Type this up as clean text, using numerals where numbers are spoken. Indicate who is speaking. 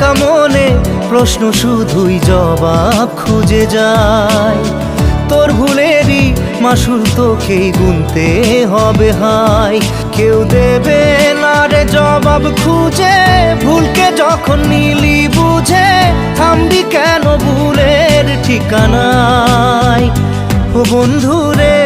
Speaker 1: ভাঙা মনে প্রশ্ন শুধুই জবাব খুঁজে যায়। তোর ভুলেরই মাসুল তোকেই গুনতে হবে হাই। কেউ দেবে না রে জবাব খুঁজে, ভুলকে যখন নিলি বুঝে থামবি কেন ভুলের ঠিকানায়। ও বন্ধু রে